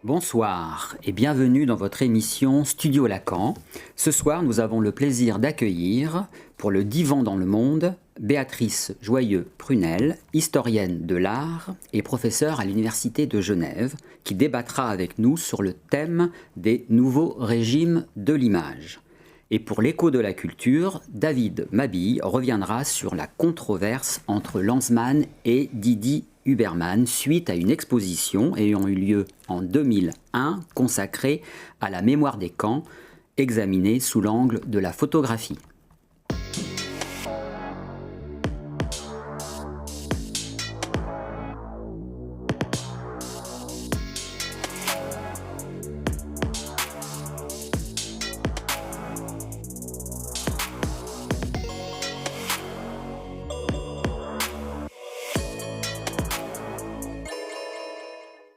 Bonsoir et bienvenue dans votre émission Studio Lacan. Ce soir, nous avons le plaisir d'accueillir, pour le Divan dans le Monde, Béatrice Joyeux-Prunel, historienne de l'art et professeure à l'Université de Genève, qui débattra avec nous sur le thème des nouveaux régimes de l'image. Et pour l'écho de la culture, David Mabille reviendra sur la controverse entre Lanzmann et Didi Huberman suite à une exposition ayant eu lieu en 2001 consacrée à la mémoire des camps, examinée sous l'angle de la photographie.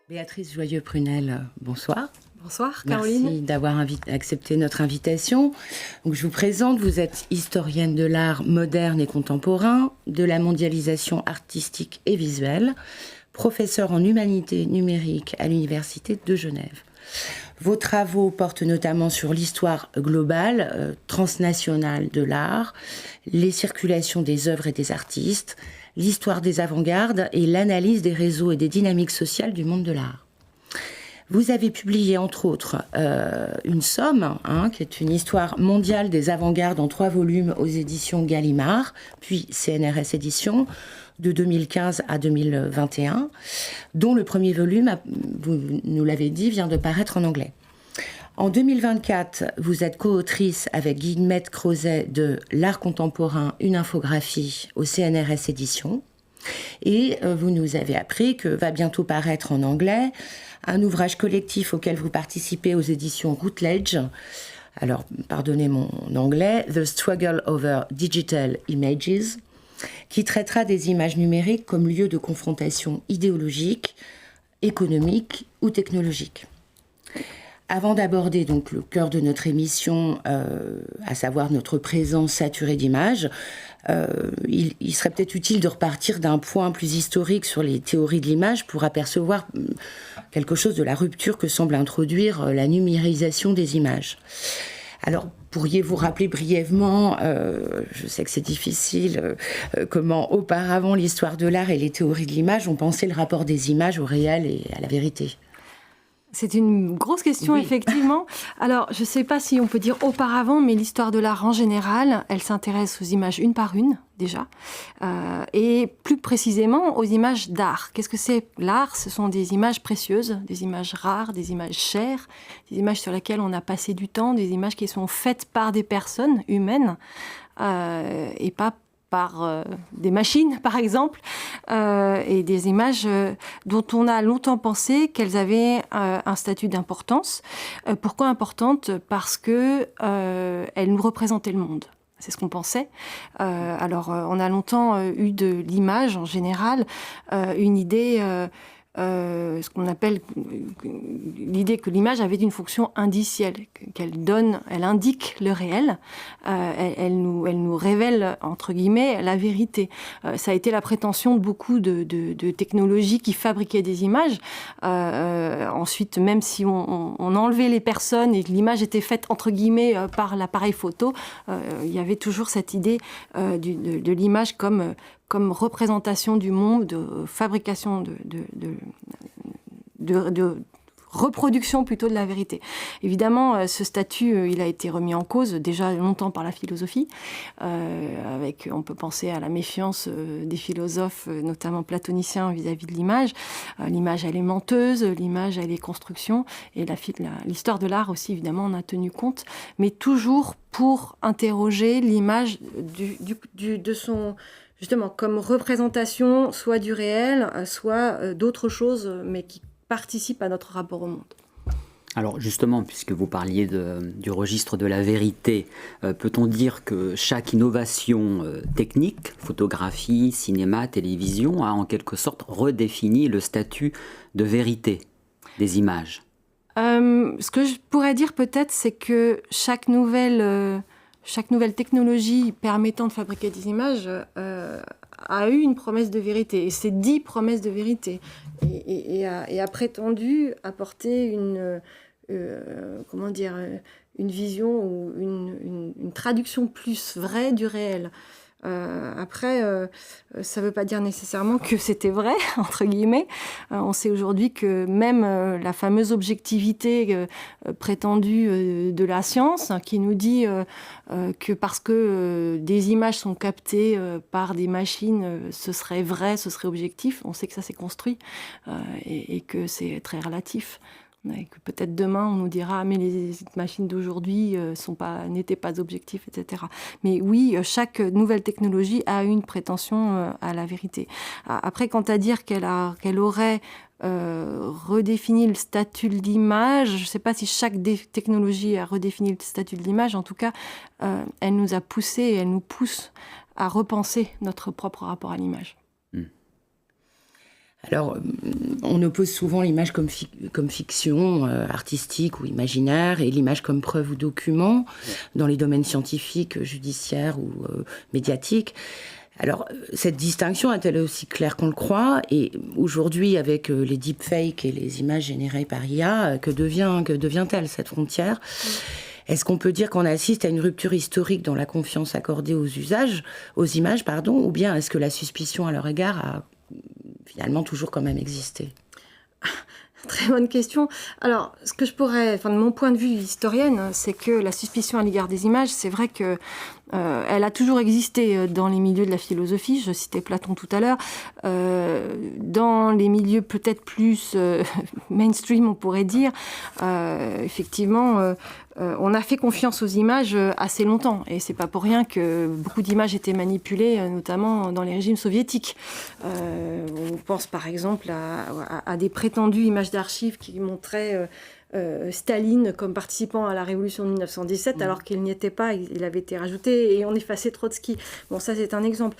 Béatrice Joyeux-Prunel, bonsoir. Bonsoir Caroline. Merci d'avoir accepté notre invitation. Donc, je vous présente, vous êtes historienne de l'art moderne et contemporain, de la mondialisation artistique et visuelle, professeure en humanité numérique à l'Université de Genève. Vos travaux portent notamment sur l'histoire globale, transnationale de l'art, les circulations des œuvres et des artistes, l'histoire des avant-gardes et l'analyse des réseaux et des dynamiques sociales du monde de l'art. Vous avez publié, entre autres, une somme, qui est une histoire mondiale des avant-gardes en 3 volumes aux éditions Gallimard, puis CNRS Éditions, de 2015 à 2021, dont le premier volume, vous nous l'avez dit, vient de paraître en anglais. En 2024, vous êtes co-autrice avec Guillemette Crozet de L'art contemporain, une infographie au CNRS Éditions. Et vous nous avez appris que va bientôt paraître en anglais un ouvrage collectif auquel vous participez aux éditions Routledge. Alors, pardonnez mon anglais, The Struggle Over Digital Images, qui traitera des images numériques comme lieu de confrontation idéologique, économique ou technologique. Avant d'aborder donc le cœur de notre émission, à savoir notre présence saturée d'images, il serait peut-être utile de repartir d'un point plus historique sur les théories de l'image pour apercevoir quelque chose de la rupture que semble introduire la numérisation des images. Alors, pourriez-vous rappeler brièvement, je sais que c'est difficile, comment auparavant l'histoire de l'art et les théories de l'image ont pensé le rapport des images au réel et à la vérité ? C'est une grosse question, oui. Effectivement. Alors, je ne sais pas si on peut dire auparavant, mais l'histoire de l'art en général, elle s'intéresse aux images une par une, déjà, et plus précisément aux images d'art. Qu'est-ce que c'est l'art ? Ce sont des images précieuses, des images rares, des images chères, des images sur lesquelles on a passé du temps, des images qui sont faites par des personnes humaines, et pas par des machines, par exemple, et des images dont on a longtemps pensé qu'elles avaient un statut d'importance. Pourquoi importante ? Parce qu'elles nous représentaient le monde. C'est ce qu'on pensait. Alors, on a longtemps eu de l'image, en général, une idée... ce qu'on appelle l'idée que l'image avait une fonction indicielle, elle indique le réel, elle nous révèle, entre guillemets, la vérité. Ça a été la prétention de beaucoup de technologies qui fabriquaient des images. Ensuite, même si on enlevait les personnes et que l'image était faite, entre guillemets, par l'appareil photo, il y avait toujours cette idée de l'image comme représentation du monde, de fabrication de reproduction plutôt de la vérité. Évidemment, ce statut, il a été remis en cause déjà longtemps par la philosophie. On peut penser à la méfiance des philosophes, notamment platoniciens, vis-à-vis de l'image. L'image, elle est menteuse, l'image, elle est construction. Et l'histoire de l'art aussi, évidemment, en a tenu compte. Mais toujours pour interroger l'image de son justement comme représentation soit du réel, soit d'autres choses, mais qui participent à notre rapport au monde. Alors justement, puisque vous parliez du registre de la vérité, peut-on dire que chaque innovation technique, photographie, cinéma, télévision, a en quelque sorte redéfini le statut de vérité des images ? Ce que je pourrais dire peut-être, c'est que chaque nouvelle technologie permettant de fabriquer des images a eu une promesse de vérité, et s'est dit promesse de vérité, et a prétendu apporter une vision ou une traduction plus vraie du réel. Après, ça ne veut pas dire nécessairement que c'était vrai, entre guillemets. On sait aujourd'hui que même la fameuse objectivité prétendue de la science, qui nous dit que parce que des images sont captées par des machines, ce serait vrai, ce serait objectif, on sait que ça s'est construit et que c'est très relatif. Et que peut-être demain, on nous dira « mais les machines d'aujourd'hui n'étaient pas objectives, etc. » Mais oui, chaque nouvelle technologie a une prétention à la vérité. Après, quant à dire qu'elle aurait redéfini le statut de l'image, je ne sais pas si chaque technologie a redéfini le statut de l'image. En tout cas, elle nous a poussé et elle nous pousse à repenser notre propre rapport à l'image. Alors, on oppose souvent l'image comme fiction artistique ou imaginaire et l'image comme preuve ou document dans les domaines scientifiques, judiciaires ou médiatiques. Alors, cette distinction est-elle aussi claire qu'on le croit ? Et aujourd'hui, avec les deepfakes et les images générées par IA, que devient-elle cette frontière ? Est-ce qu'on peut dire qu'on assiste à une rupture historique dans la confiance accordée aux images, ou bien est-ce que la suspicion à leur égard a finalement toujours quand même existé ? Très bonne question. Alors, de mon point de vue historienne, c'est que la suspicion à l'égard des images, c'est vrai que elle a toujours existé dans les milieux de la philosophie. Je citais Platon tout à l'heure. Dans les milieux peut-être plus mainstream, on pourrait dire, effectivement, on a fait confiance aux images assez longtemps. Et c'est pas pour rien que beaucoup d'images étaient manipulées, notamment dans les régimes soviétiques. On pense par exemple à des prétendues images d'archives qui montraient Staline comme participant à la révolution de 1917, alors qu'il n'y était pas, il avait été rajouté, et on effaçait Trotsky. Bon, ça c'est un exemple.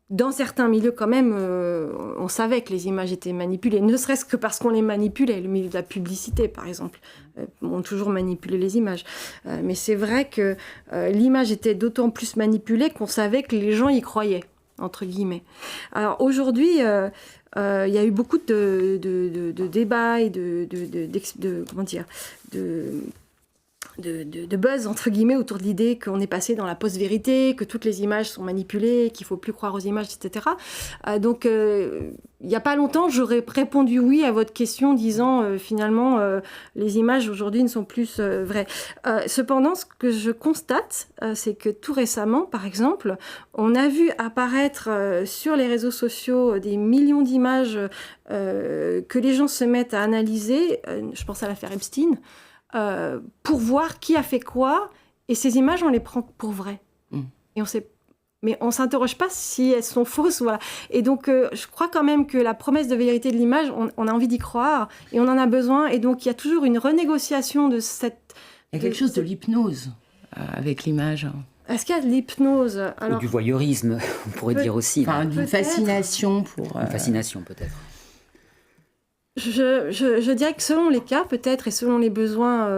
Dans certains milieux, quand même, on savait que les images étaient manipulées, ne serait-ce que parce qu'on les manipulait. Le milieu de la publicité, par exemple, ont toujours manipulé les images. Mais c'est vrai que l'image était d'autant plus manipulée qu'on savait que les gens y croyaient, entre guillemets. Alors aujourd'hui, il y a eu beaucoup de débats et de buzz, entre guillemets, autour de l'idée qu'on est passé dans la post-vérité, que toutes les images sont manipulées, qu'il ne faut plus croire aux images, etc. Donc, il n'y a pas longtemps, j'aurais répondu oui à votre question, disant finalement, les images aujourd'hui ne sont plus vraies. Cependant, ce que je constate, c'est que tout récemment, par exemple, on a vu apparaître sur les réseaux sociaux des millions d'images que les gens se mettent à analyser. Je pense à l'affaire Epstein. Pour voir qui a fait quoi, et ces images, on les prend pour vraies. Et mais on ne s'interroge pas si elles sont fausses. Voilà. Et donc, je crois quand même que la promesse de vérité de l'image, on a envie d'y croire, et on en a besoin, et donc il y a toujours une renégociation de cette... Il y a quelque chose de l'hypnose avec l'image. Est-ce qu'il y a de l'hypnose ? Ou du voyeurisme, on pourrait dire aussi. Enfin, d'une fascination pour... Une fascination, peut-être. Je dirais que selon les cas, peut-être, et selon les besoins,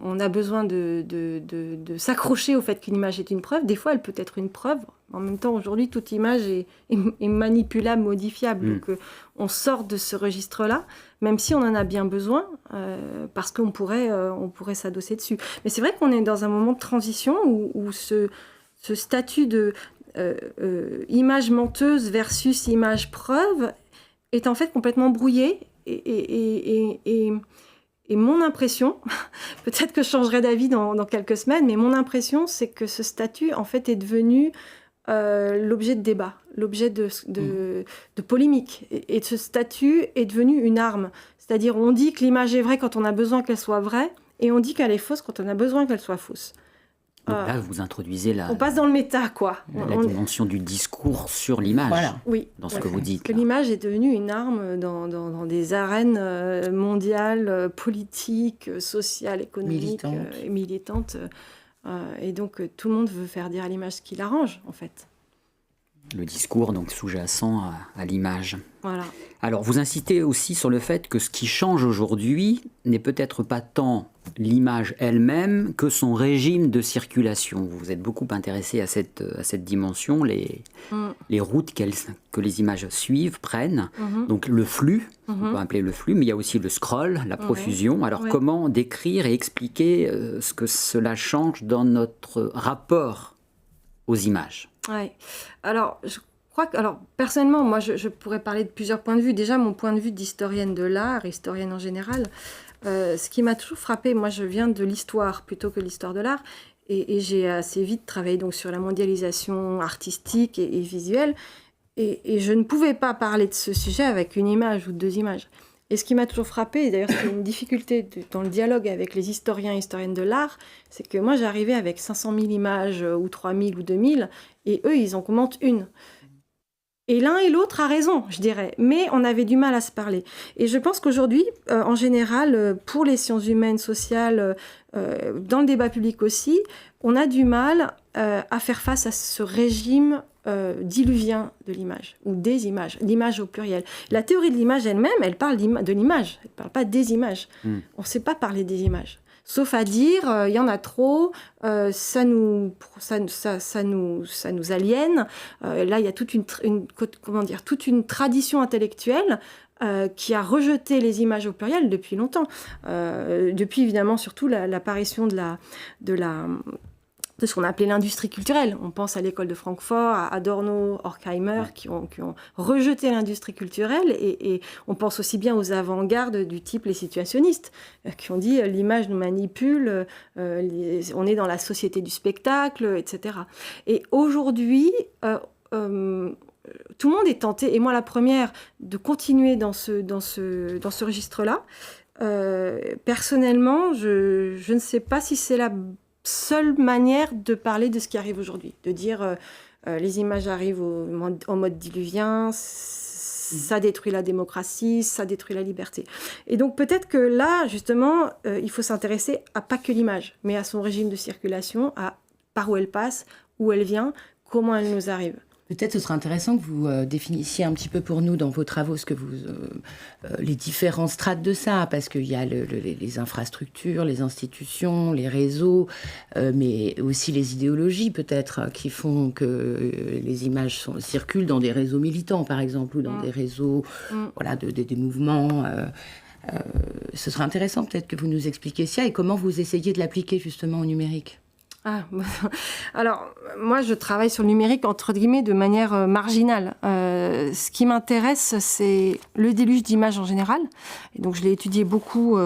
on a besoin de s'accrocher au fait qu'une image est une preuve. Des fois, elle peut être une preuve. En même temps, aujourd'hui, toute image est manipulable, modifiable. Donc, on sort de ce registre-là, même si on en a bien besoin, parce qu'on pourrait s'adosser dessus. Mais c'est vrai qu'on est dans un moment de transition où ce statut de image menteuse versus image preuve est en fait complètement brouillé, et mon impression, peut-être que je changerai d'avis dans quelques semaines, mais mon impression, c'est que ce statut, en fait, est devenu l'objet de débat, l'objet de polémique. Et ce statut est devenu une arme. C'est-à-dire, on dit que l'image est vraie quand on a besoin qu'elle soit vraie, et on dit qu'elle est fausse quand on a besoin qu'elle soit fausse. Donc là, vous introduisez on passe dans le méta, quoi. La dimension du discours sur l'image, voilà. Oui, dans ce que vous dites. Que l'image est devenue une arme dans des arènes mondiales, politiques, sociales, économiques, militantes. Et donc, tout le monde veut faire dire à l'image ce qui l'arrange, en fait. Le discours, donc, sous-jacent à l'image. Voilà. Alors, vous insistez aussi sur le fait que ce qui change aujourd'hui n'est peut-être pas tant l'image elle-même que son régime de circulation. Vous vous êtes beaucoup intéressé à cette dimension, les routes que les images suivent, prennent. Donc le flux, on peut appeler le flux, mais il y a aussi le scroll, la profusion. Alors comment décrire et expliquer ce que cela change dans notre rapport aux images ? Ouais. Alors, je crois que, personnellement, moi, je pourrais parler de plusieurs points de vue. Déjà, mon point de vue d'historienne de l'art, historienne en général, ce qui m'a toujours frappé, moi, je viens de l'histoire plutôt que l'histoire de l'art, et j'ai assez vite travaillé donc sur la mondialisation artistique et visuelle, et je ne pouvais pas parler de ce sujet avec une image ou deux images. Et ce qui m'a toujours frappé, et d'ailleurs c'est une difficulté dans le dialogue avec les historiens et historiennes de l'art, c'est que moi j'arrivais avec 500 000 images, ou 3 000 ou 2 000, et eux ils en commentent une. Et l'un et l'autre a raison, je dirais, mais on avait du mal à se parler. Et je pense qu'aujourd'hui, en général, pour les sciences humaines, sociales, dans le débat public aussi, on a du mal à faire face à ce régime diluvien de l'image, ou des images, l'image au pluriel. La théorie de l'image elle-même, elle parle de l'image, elle ne parle pas des images. On ne sait pas parler des images. Sauf à dire, il y en a trop, ça nous aliène. Là, il y a toute une tradition intellectuelle qui a rejeté les images au pluriel depuis longtemps. Depuis, évidemment, surtout l'apparition de ce qu'on appelait l'industrie culturelle. On pense à l'école de Francfort, à Adorno, Horkheimer, qui ont rejeté l'industrie culturelle, et on pense aussi bien aux avant-gardes du type les situationnistes, qui ont dit l'image nous manipule, on est dans la société du spectacle, etc. Et aujourd'hui, tout le monde est tenté, et moi la première, de continuer dans ce registre-là. Personnellement, je ne sais pas si c'est la seule manière de parler de ce qui arrive aujourd'hui, de dire les images arrivent en mode diluvien, ça détruit la démocratie, ça détruit la liberté. Et donc peut-être que là, justement, il faut s'intéresser à pas que l'image, mais à son régime de circulation, à par où elle passe, où elle vient, comment elle nous arrive. Peut-être ce serait intéressant que vous définissiez un petit peu pour nous dans vos travaux les différents strates de ça, parce qu'il y a les infrastructures, les institutions, les réseaux, mais aussi les idéologies peut-être qui font que les images circulent dans des réseaux militants par exemple, ou dans des réseaux des mouvements. Ce serait intéressant peut-être que vous nous expliquiez ça et comment vous essayez de l'appliquer justement au numérique. Alors, moi, je travaille sur le numérique, entre guillemets, de manière marginale. Ce qui m'intéresse, c'est le déluge d'images en général. Et donc, je l'ai étudié beaucoup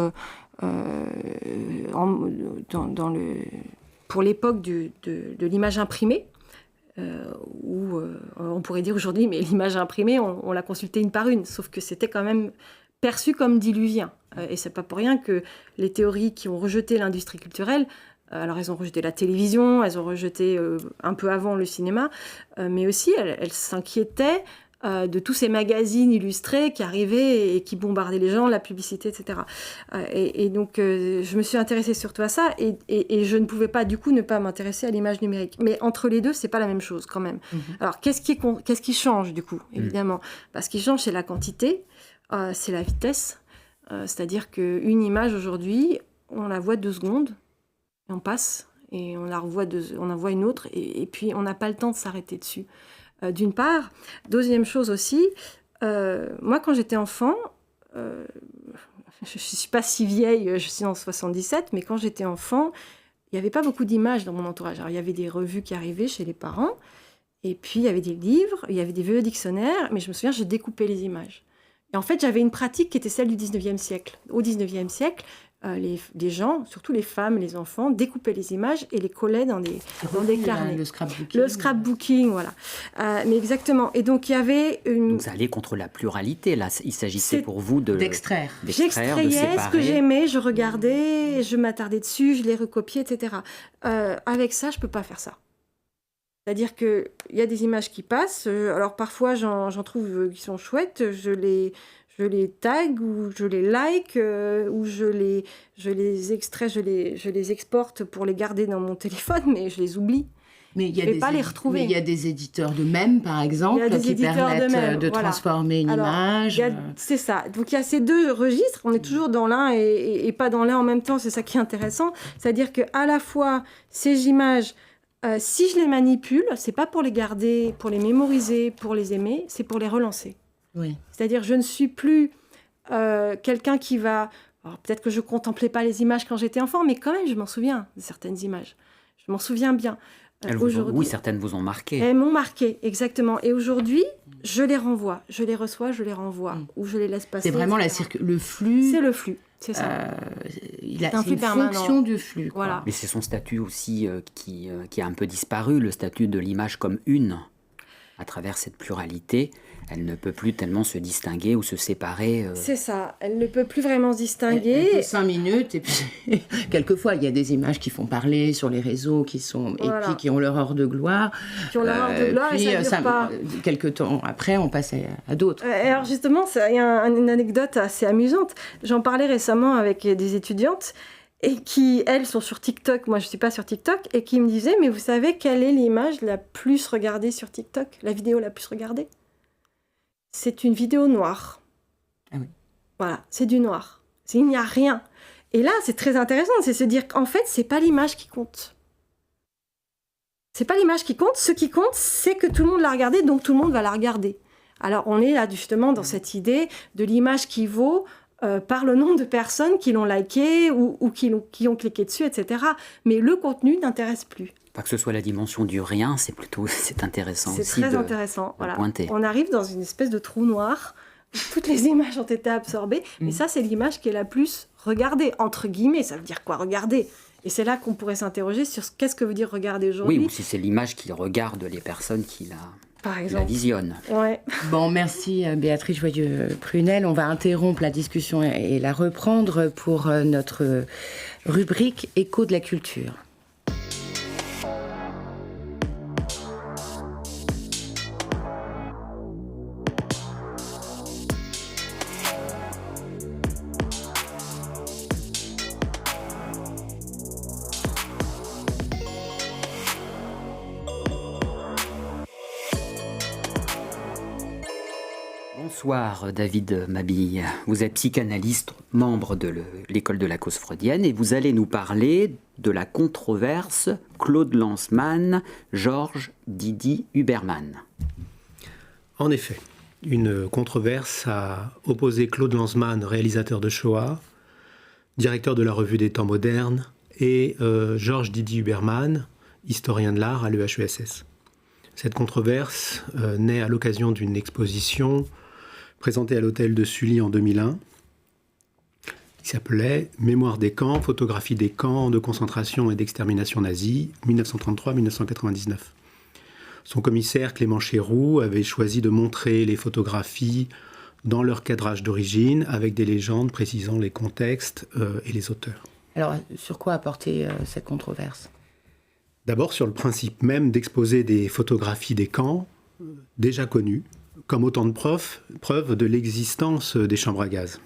pour l'époque de l'image imprimée, où on pourrait dire aujourd'hui, mais l'image imprimée, on l'a consultée une par une, sauf que c'était quand même perçu comme diluvien. Et c'est pas pour rien que les théories qui ont rejeté l'industrie culturelle, alors elles ont rejeté la télévision, elles ont rejeté un peu avant le cinéma, mais aussi elles s'inquiétaient de tous ces magazines illustrés qui arrivaient et qui bombardaient les gens, la publicité, etc. Et donc je me suis intéressée surtout à ça, et je ne pouvais pas du coup ne pas m'intéresser à l'image numérique. Mais entre les deux, c'est pas la même chose quand même. Alors qu'est-ce qui change du coup, évidemment? Ce qui change, c'est la quantité, c'est la vitesse. C'est-à-dire qu'une image aujourd'hui, on la voit 2 secondes, et on passe, et on en voit une autre, et puis on n'a pas le temps de s'arrêter dessus. D'une part. Deuxième chose aussi, moi quand j'étais enfant, je ne suis pas si vieille, je suis en 77, mais quand j'étais enfant, il n'y avait pas beaucoup d'images dans mon entourage. Alors il y avait des revues qui arrivaient chez les parents, et puis il y avait des livres, il y avait des vieux dictionnaires, mais je me souviens, je découpais les images. Et en fait, j'avais une pratique qui était celle du 19e siècle. Au 19e siècle, les gens, surtout les femmes, les enfants, découpaient les images et les collaient dans des carnets. Le scrapbooking. Le scrapbooking, voilà. Mais exactement. Et donc, il y avait une... Donc, ça allait contre la pluralité, là. Il s'agissait pour vous d'extraire. J'extrayais ce que j'aimais, je regardais, je m'attardais dessus, je les recopiais, etc. Avec ça, je ne peux pas faire ça. C'est-à-dire qu'il y a des images qui passent. Alors, parfois, j'en trouve qui sont chouettes. Je les tag ou je les like ou je les extrais, je les exporte pour les garder dans mon téléphone, mais je les oublie. Mais il y a pas les retrouver. Mais il y a des éditeurs de mèmes, par exemple, qui permettent de transformer une image. C'est ça. Donc il y a ces deux registres. On est toujours dans l'un et pas dans l'un en même temps. C'est ça qui est intéressant. C'est-à-dire qu'à la fois, ces images, si je les manipule, c'est pas pour les garder, pour les mémoriser, pour les aimer, c'est pour les relancer. Oui. C'est-à-dire je ne suis plus quelqu'un qui va... Alors, peut-être que je contemplais pas les images quand j'étais enfant, mais quand même, je m'en souviens de certaines images. Je m'en souviens bien. Oui, certaines vous ont marqué. Elles m'ont marqué, exactement. Et aujourd'hui, je les renvoie. Je les reçois, je les renvoie. Ou je les laisse passer. C'est vraiment le flux. C'est le flux, c'est ça. C'est une fonction du flux. Voilà. Mais c'est son statut aussi qui a un peu disparu, le statut de l'image comme une. À travers cette pluralité, elle ne peut plus tellement se distinguer ou se séparer. C'est ça, elle ne peut plus vraiment se distinguer. Elle fait 5 minutes, et puis quelquefois, il y a des images qui font parler sur les réseaux, et puis qui ont leur heure de gloire. Qui ont leur heure de gloire, puis, et ça dure pas. Quelques temps après, on passe à d'autres. Alors justement, il y a une anecdote assez amusante. J'en parlais récemment avec des étudiantes, et qui, elles, sont sur TikTok. Moi, je ne suis pas sur TikTok. Et qui me disaient, mais vous savez quelle est l'image la plus regardée sur TikTok? La vidéo la plus regardée? C'est une vidéo noire. Ah oui. Voilà, c'est du noir. Il n'y a rien. Et là, c'est très intéressant. C'est se dire qu'en fait, ce n'est pas l'image qui compte. C'est pas l'image qui compte. Ce qui compte, c'est que tout le monde l'a regardée, donc tout le monde va la regarder. Alors, on est là, justement, dans cette idée de l'image qui vaut... par le nombre de personnes qui l'ont liké ou qui ont cliqué dessus, etc. Mais le contenu n'intéresse plus. Pas que ce soit la dimension du rien, c'est intéressant aussi. C'est très intéressant. Voilà. Pointer. On arrive dans une espèce de trou noir où toutes les images ont été absorbées. Mais ça, c'est l'image qui est la plus regardée, entre guillemets. Ça veut dire quoi, regarder? Et c'est là qu'on pourrait s'interroger sur qu'est-ce que veut dire regarder aujourd'hui. Oui, ou si c'est l'image qui regarde les personnes qui la visionnent. Ouais. Bon, merci Béatrice Joyeux-Prunel. On va interrompre la discussion et la reprendre pour notre rubrique Écho de la culture. Bonsoir David Mabille, vous êtes psychanalyste, membre de l'école de la cause freudienne et vous allez nous parler de la controverse Claude Lanzmann, Georges Didi Huberman. En effet, une controverse a opposé Claude Lanzmann, réalisateur de Shoah, directeur de la Revue des Temps modernes, et Georges Didi Huberman, historien de l'art à l'EHESS. Cette controverse naît à l'occasion d'une exposition présentée à l'hôtel de Sully en 2001, qui s'appelait « Mémoire des camps, photographie des camps de concentration et d'extermination nazie, 1933-1999 ». Son commissaire Clément Chéroux avait choisi de montrer les photographies dans leur cadrage d'origine, avec des légendes précisant les contextes et les auteurs. Alors, sur quoi a porté cette controverse ? D'abord sur le principe même d'exposer des photographies des camps, déjà connues, comme autant de preuves de l'existence des chambres à gaz.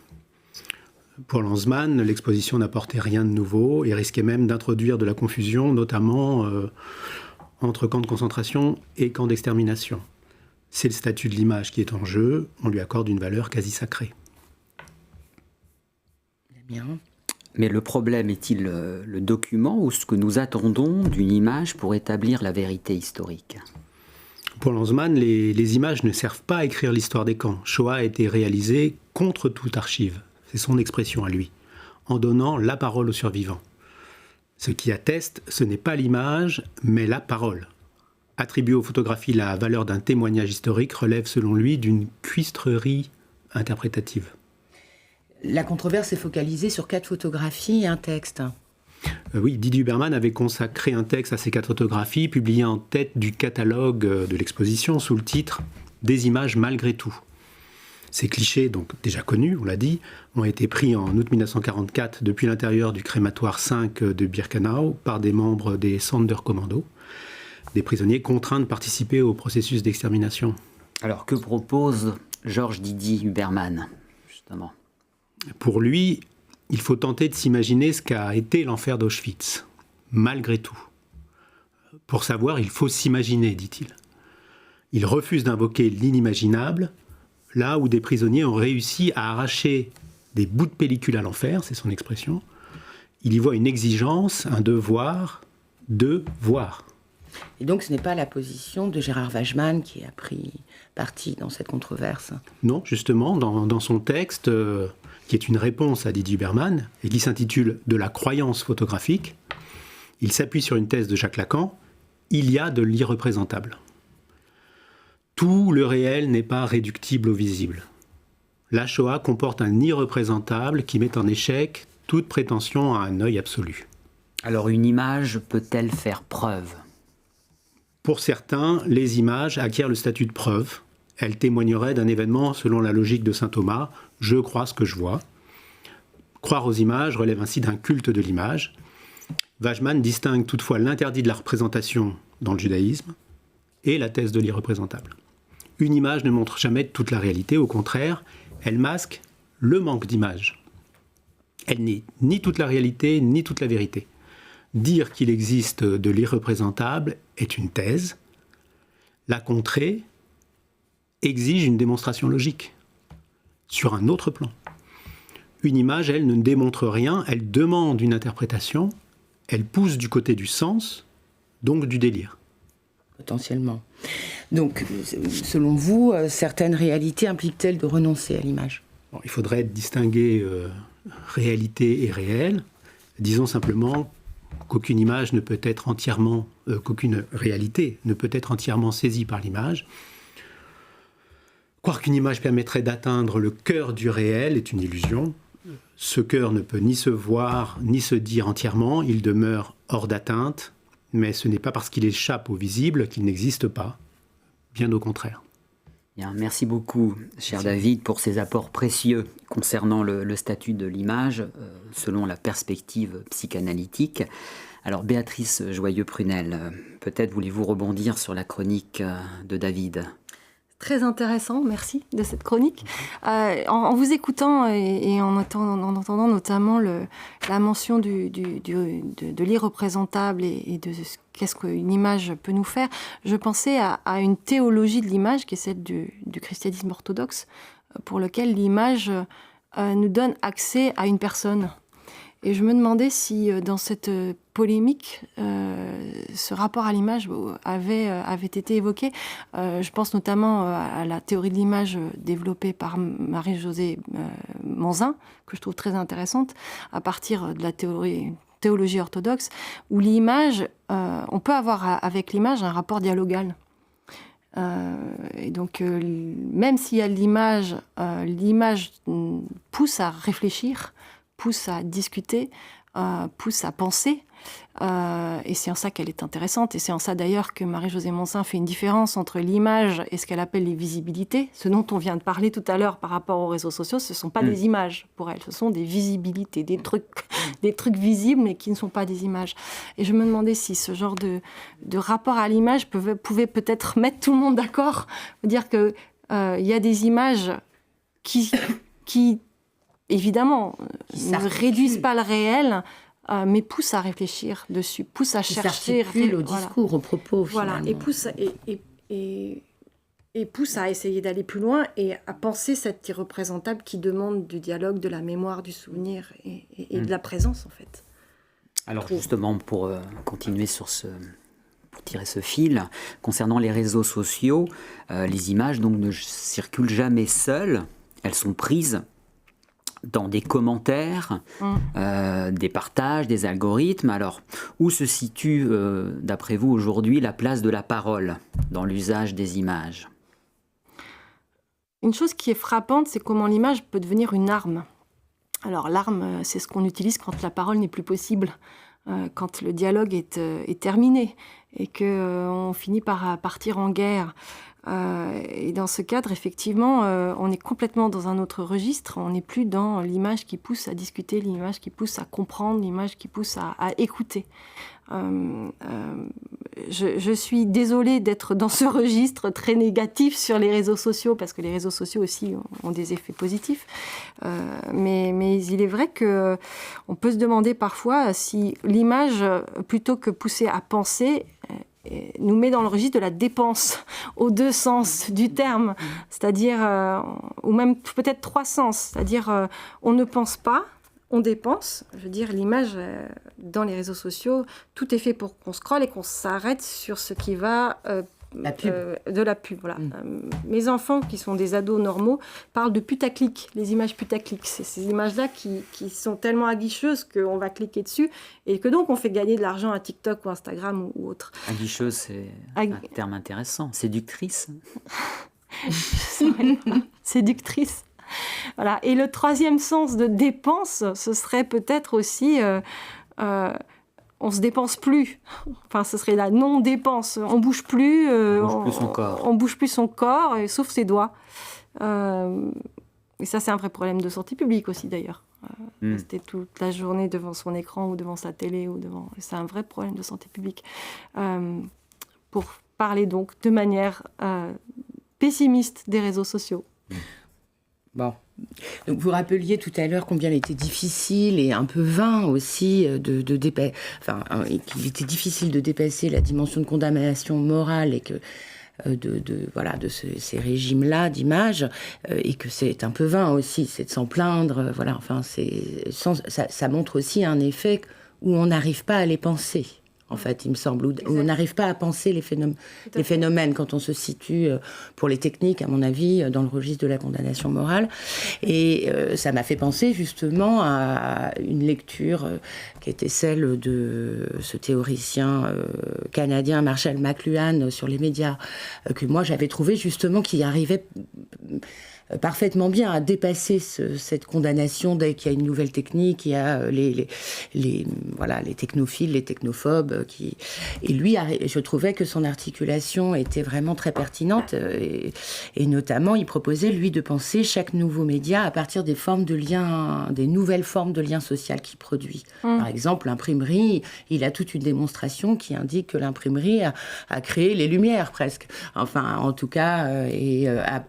Pour Lanzmann, l'exposition n'apportait rien de nouveau et risquait même d'introduire de la confusion, notamment entre camps de concentration et camps d'extermination. C'est le statut de l'image qui est en jeu, on lui accorde une valeur quasi sacrée. Bien. Mais le problème est-il le document ou ce que nous attendons d'une image pour établir la vérité historique ? Pour Lanzmann, les images ne servent pas à écrire l'histoire des camps. Shoah a été réalisé contre toute archive, c'est son expression à lui, en donnant la parole aux survivants. Ce qui atteste, ce n'est pas l'image, mais la parole. Attribuer aux photographies la valeur d'un témoignage historique relève selon lui d'une cuistrerie interprétative. La controverse est focalisée sur 4 photographies et un texte. Oui, Didier Huberman avait consacré un texte à ces 4 photographies, publié en tête du catalogue de l'exposition sous le titre « Des images malgré tout ». Ces clichés, donc déjà connus, on l'a dit, ont été pris en août 1944 depuis l'intérieur du crématoire 5 de Birkenau par des membres des Sonderkommando, des prisonniers contraints de participer au processus d'extermination. Alors, que propose Georges Didier Huberman, justement ? Pour lui, il faut tenter de s'imaginer ce qu'a été l'enfer d'Auschwitz, malgré tout. Pour savoir, il faut s'imaginer, dit-il. Il refuse d'invoquer l'inimaginable, là où des prisonniers ont réussi à arracher des bouts de pellicule à l'enfer, c'est son expression. Il y voit une exigence, un devoir de voir. Et donc ce n'est pas la position de Gérard Wageman qui a pris parti dans cette controverse. Non, justement, dans son texte, qui est une réponse à Didier Huberman, et qui s'intitule « De la croyance photographique », il s'appuie sur une thèse de Jacques Lacan, « Il y a de l'irreprésentable ». Tout le réel n'est pas réductible au visible. La Shoah comporte un irreprésentable qui met en échec toute prétention à un œil absolu. Alors une image peut-elle faire preuve ? Pour certains, les images acquièrent le statut de preuve. Elles témoigneraient d'un événement selon la logique de saint Thomas, « je crois ce que je vois ». Croire aux images relève ainsi d'un culte de l'image. Wageman distingue toutefois l'interdit de la représentation dans le judaïsme et la thèse de l'irreprésentable. Une image ne montre jamais toute la réalité, au contraire, elle masque le manque d'image. Elle n'est ni toute la réalité, ni toute la vérité. Dire qu'il existe de l'irreprésentable est une thèse. La contrer exige une démonstration logique, sur un autre plan. Une image, elle, ne démontre rien, elle demande une interprétation, elle pousse du côté du sens, donc du délire. Potentiellement. Donc, selon vous, certaines réalités impliquent-elles de renoncer à l'image ? Bon, il faudrait distinguer réalité et réel. Disons simplement qu'aucune image ne peut être entièrement, qu'aucune réalité ne peut être entièrement saisie par l'image. Croire qu'une image permettrait d'atteindre le cœur du réel est une illusion. Ce cœur ne peut ni se voir, ni se dire entièrement, il demeure hors d'atteinte, mais ce n'est pas parce qu'il échappe au visible qu'il n'existe pas, bien au contraire. Bien, merci beaucoup, cher David, pour ces apports précieux concernant le statut de l'image, selon la perspective psychanalytique. Alors, Béatrice Joyeux-Prunel, peut-être voulez-vous rebondir sur la chronique de David ? Très intéressant, merci de cette chronique. En vous écoutant et en entendant notamment la mention de l'irreprésentable et de qu'est-ce qu'une image peut nous faire, je pensais à une théologie de l'image qui est celle du christianisme orthodoxe, pour lequel l'image nous donne accès à une personne. Et je me demandais si dans cette polémique, ce rapport à l'image avait été évoqué. Je pense notamment à la théorie de l'image développée par Marie-Josée Monzin, que je trouve très intéressante, à partir de la théologie orthodoxe, où l'image, on peut avoir avec l'image un rapport dialogal. Et donc, même s'il y a l'image pousse à réfléchir, pousse à discuter, pousse à penser. Et c'est en ça qu'elle est intéressante. Et c'est en ça d'ailleurs que Marie-Josée Monzin fait une différence entre l'image et ce qu'elle appelle les visibilités. Ce dont on vient de parler tout à l'heure par rapport aux réseaux sociaux, ce ne sont pas des images pour elle, ce sont des visibilités, des trucs visibles mais qui ne sont pas des images. Et je me demandais si ce genre de rapport à l'image pouvait peut-être mettre tout le monde d'accord, dire qu'il y a des images qui évidemment, ne réduisent pas le réel, mais poussent à réfléchir dessus, poussent à chercher... au discours, au propos, finalement. Voilà, et poussent à essayer d'aller plus loin et à penser cet irreprésentable qui demande du dialogue, de la mémoire, du souvenir et de la présence, en fait. Alors justement, pour continuer pour tirer ce fil, concernant les réseaux sociaux, les images donc, ne circulent jamais seules, elles sont prises dans des commentaires, des partages, des algorithmes. Alors, où se situe, d'après vous, aujourd'hui, la place de la parole dans l'usage des images ? Une chose qui est frappante, c'est comment l'image peut devenir une arme. Alors l'arme, c'est ce qu'on utilise quand la parole n'est plus possible, quand le dialogue est terminé et qu'on finit par partir en guerre. Et dans ce cadre, effectivement, on est complètement dans un autre registre. On n'est plus dans l'image qui pousse à discuter, l'image qui pousse à comprendre, l'image qui pousse à écouter. Je suis désolée d'être dans ce registre très négatif sur les réseaux sociaux, parce que les réseaux sociaux aussi ont des effets positifs. Mais il est vrai qu'on peut se demander parfois si l'image, plutôt que pousser à penser, nous met dans le registre de la dépense, aux deux sens du terme, c'est-à-dire, ou même peut-être trois sens, c'est-à-dire on ne pense pas, on dépense. Je veux dire, l'image dans les réseaux sociaux, tout est fait pour qu'on scrolle et qu'on s'arrête sur ce qui va la pub. De la pub. Voilà. Mes enfants, qui sont des ados normaux, parlent de putaclic, les images putaclic. C'est ces images-là qui sont tellement aguicheuses qu'on va cliquer dessus et que donc on fait gagner de l'argent à TikTok ou Instagram ou autre. Aguicheuse, c'est un terme intéressant. Séductrice. Séductrice. Voilà. Et le troisième sens de dépense, ce serait peut-être aussi... on se dépense plus. Enfin, ce serait la non-dépense. On bouge plus. On bouge plus son corps. On bouge plus son corps, sauf ses doigts. Et ça, c'est un vrai problème de santé publique aussi, d'ailleurs. Rester toute la journée devant son écran ou devant sa télé c'est un vrai problème de santé publique. Pour parler donc de manière pessimiste des réseaux sociaux. Bon. Donc vous rappeliez tout à l'heure combien il était difficile et un peu vain aussi qu'il était difficile de dépasser la dimension de condamnation morale et que ces régimes-là d'images et que c'est un peu vain aussi, c'est de s'en plaindre. Voilà, enfin ça montre aussi un effet où on n'arrive pas à les penser. En fait, il me semble, où on n'arrive pas à penser les phénomènes quand on se situe, pour les techniques, à mon avis, dans le registre de la condamnation morale. Et ça m'a fait penser justement à une lecture qui était celle de ce théoricien canadien Marshall McLuhan sur les médias, que moi j'avais trouvé justement qui arrivait parfaitement bien à dépasser cette condamnation dès qu'il y a une nouvelle technique. Il y a les technophiles, les technophobes. Et lui, je trouvais que son articulation était vraiment très pertinente. Et notamment, il proposait, lui, de penser chaque nouveau média à partir des formes de liens, des nouvelles formes de liens sociaux qu'il produit. Par exemple, l'imprimerie, il a toute une démonstration qui indique que l'imprimerie a créé les Lumières, presque. Enfin, en tout cas,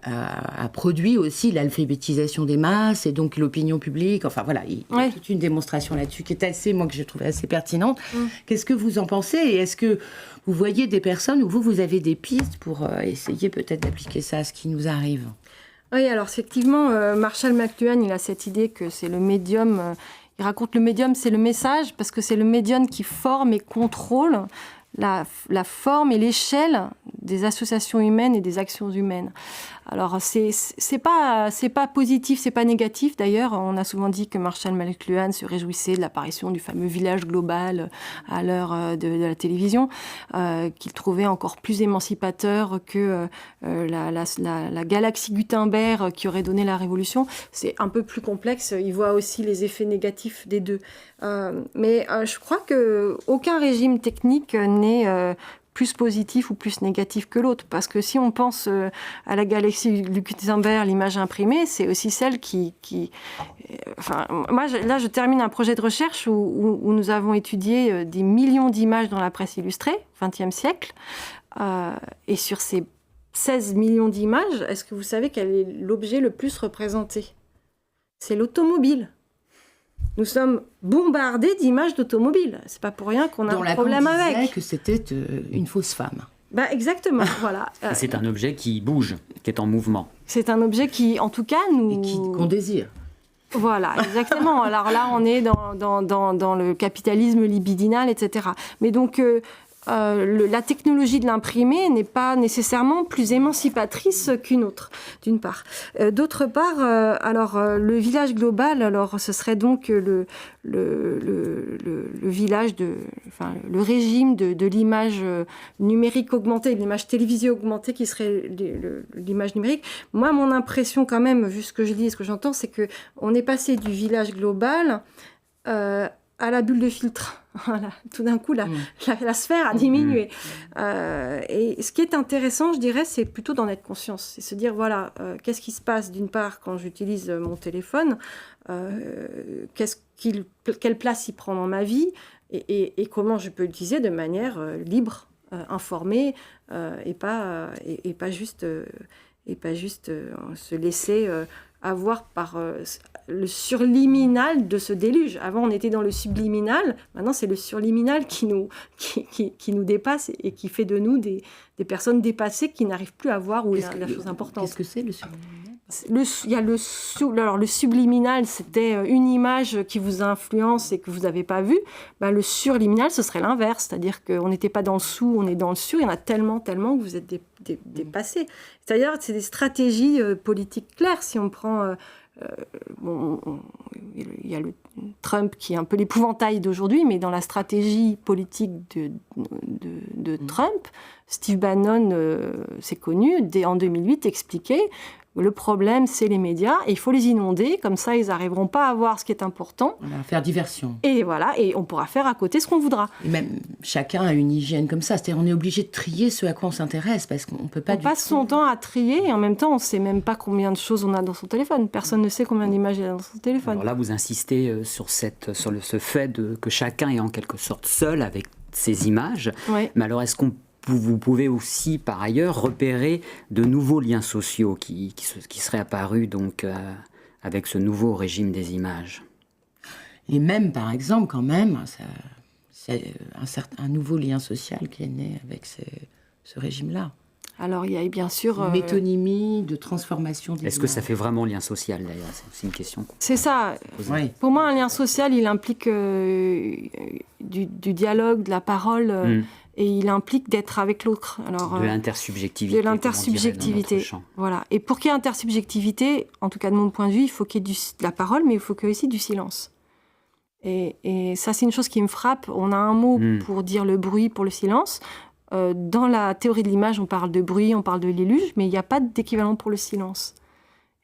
a produit aussi l'alphabétisation des masses et donc l'opinion publique. Enfin voilà, il y a toute une démonstration là-dessus qui est que je trouvais assez pertinente. Qu'est-ce que vous en pensez et est-ce que vous voyez des personnes où vous avez des pistes pour essayer peut-être d'appliquer ça à ce qui nous arrive? Oui, alors effectivement, Marshall McLuhan, il a cette idée que c'est le médium. Il raconte le médium, c'est le message parce que c'est le médium qui forme et contrôle la forme et l'échelle des associations humaines et des actions humaines. Alors, c'est pas positif, c'est pas négatif. D'ailleurs, on a souvent dit que Marshall McLuhan se réjouissait de l'apparition du fameux village global à l'heure de la télévision, qu'il trouvait encore plus émancipateur que la galaxie Gutenberg qui aurait donné la révolution. C'est un peu plus complexe. Il voit aussi les effets négatifs des deux. Mais je crois qu'aucun régime technique n'est plus positif ou plus négatif que l'autre. Parce que si on pense à la galaxie Gutenberg, l'image imprimée, c'est aussi celle enfin, moi, là, je termine un projet de recherche où nous avons étudié des millions d'images dans la presse illustrée, XXe siècle. Et sur ces 16 millions d'images, est-ce que vous savez quel est l'objet le plus représenté? C'est l'automobile. Nous sommes bombardés d'images d'automobiles. C'est pas pour rien qu'on a un problème avec. On disait que c'était une fausse femme. Exactement, voilà. C'est un objet qui bouge, qui est en mouvement. C'est un objet qui, en tout cas, qu'on désire. Voilà, exactement. Alors là, on est dans le capitalisme libidinal, etc. Mais donc, la technologie de l'imprimé n'est pas nécessairement plus émancipatrice qu'une autre, d'une part. D'autre part, le village global, alors ce serait donc le village le régime de l'image numérique augmentée, de l'image télévisée augmentée qui serait l'image numérique. Moi, mon impression quand même, vu ce que je lis et ce que j'entends, c'est qu'on est passé du village global à la bulle de filtre. Voilà. Tout d'un coup, la sphère a diminué. Et ce qui est intéressant, je dirais, c'est plutôt d'en être conscience. C'est se dire, voilà, qu'est-ce qui se passe d'une part quand j'utilise mon téléphone, quelle place il prend dans ma vie et comment je peux l'utiliser de manière libre, informée et pas juste se laisser avoir par le surliminal de ce déluge. Avant, on était dans le subliminal. Maintenant, c'est le surliminal qui nous dépasse et qui fait de nous des personnes dépassées qui n'arrivent plus à voir où est la chose importante. Qu'est-ce que c'est, le surliminal ? Il y a le subliminal, c'était une image qui vous influence et que vous n'avez pas vue. Le surliminal, ce serait l'inverse. C'est-à-dire qu'on n'était pas dans le sous, on est dans le sur. Il y en a tellement que vous êtes dépassés. C'est-à-dire c'est des stratégies politiques claires. Si on prend... il y a le Trump qui est un peu l'épouvantail d'aujourd'hui, mais dans la stratégie politique de Trump, Steve Bannon, c'est connu, en 2008, expliquait le problème, c'est les médias, et il faut les inonder, comme ça, ils n'arriveront pas à voir ce qui est important. On va faire diversion. Et voilà, et on pourra faire à côté ce qu'on voudra. Et même, chacun a une hygiène comme ça, c'est-à-dire on est obligé de trier ce à quoi on s'intéresse, parce qu'on ne peut pas... On passe son temps à trier, et en même temps, on ne sait même pas combien de choses on a dans son téléphone. Personne ne sait combien d'images il y a dans son téléphone. Alors là, vous insistez sur ce fait que chacun est en quelque sorte seul avec ses images. Ouais. Mais alors, est-ce qu'on vous pouvez aussi, par ailleurs, repérer de nouveaux liens sociaux qui seraient apparus donc, avec ce nouveau régime des images. Et même, par exemple, quand même, c'est un nouveau lien social qui est né avec ce régime-là. Alors, il y a bien sûr... Une métonymie de transformation des Est-ce que ça fait vraiment lien social, d'ailleurs? C'est aussi une question. C'est ça. Oui. Pour moi, un lien social, il implique du dialogue, de la parole... Et il implique d'être avec l'autre. Alors, de l'intersubjectivité. De l'intersubjectivité. Voilà. Et pour qu'il y ait intersubjectivité, en tout cas de mon point de vue, il faut qu'il y ait de la parole, mais il faut qu'il y ait aussi du silence. Et ça, c'est une chose qui me frappe. On a un mot pour dire le bruit, pour le silence. Dans la théorie de l'image, on parle de bruit, on parle de l'éluge, mais il n'y a pas d'équivalent pour le silence.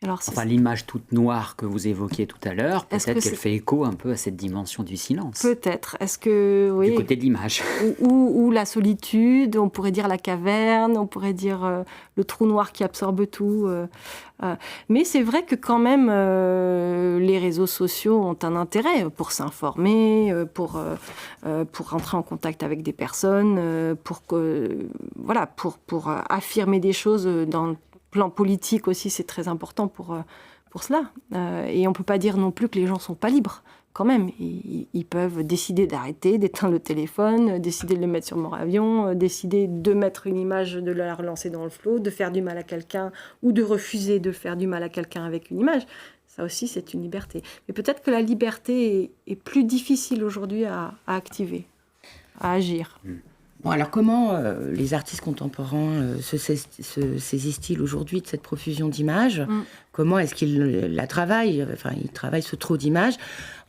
Alors, l'image toute noire que vous évoquiez tout à l'heure, peut-être qu'elle fait écho un peu à cette dimension du silence. Peut-être. Est-ce que... Oui. Du côté de l'image. Ou la solitude, on pourrait dire la caverne, on pourrait dire le trou noir qui absorbe tout. Mais c'est vrai que quand même, les réseaux sociaux ont un intérêt pour s'informer, pour rentrer en contact avec des personnes, pour affirmer des choses dans le plan politique aussi, c'est très important pour cela. Et on ne peut pas dire non plus que les gens ne sont pas libres. Quand même, ils peuvent décider d'arrêter, d'éteindre le téléphone, décider de le mettre sur mon avion, décider de mettre une image, de la relancer dans le flot, de faire du mal à quelqu'un ou de refuser de faire du mal à quelqu'un avec une image. Ça aussi, c'est une liberté. Mais peut-être que la liberté est plus difficile aujourd'hui à activer, à agir. Bon, alors comment les artistes contemporains se saisissent-ils aujourd'hui de cette profusion d'images ? Comment est-ce qu'ils la travaillent ? Enfin, ils travaillent ce trop d'images.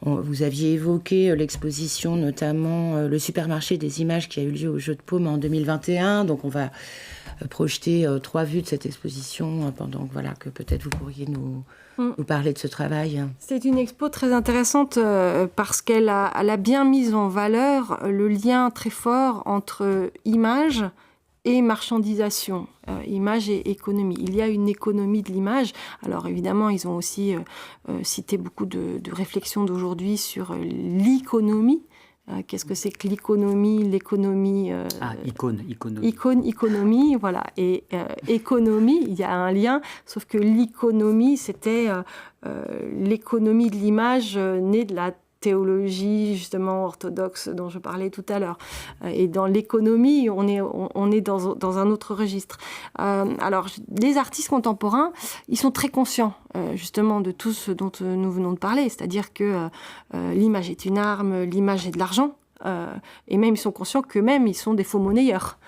Vous aviez évoqué l'exposition, notamment le supermarché des images qui a eu lieu au Jeu de Paume en 2021. Donc on va projeter 3 vues de cette exposition pendant que peut-être vous pourriez nous parler de ce travail. C'est une expo très intéressante parce qu'elle a bien mis en valeur le lien très fort entre image et marchandisation, image et économie. Il y a une économie de l'image. Alors évidemment, ils ont aussi cité beaucoup de réflexions d'aujourd'hui sur l'iconomie. Qu'est-ce que c'est que l'iconomie, l'économie Iconomie, voilà. Et économie, il y a un lien, sauf que l'iconomie, c'était l'économie de l'image née de la théologie justement orthodoxe dont je parlais tout à l'heure. Et dans l'économie, on est dans un autre registre. Alors, les artistes contemporains, ils sont très conscients justement de tout ce dont nous venons de parler, c'est-à-dire que l'image est une arme, l'image est de l'argent. Et même, ils sont conscients qu'eux-mêmes, ils sont des faux monnayeurs.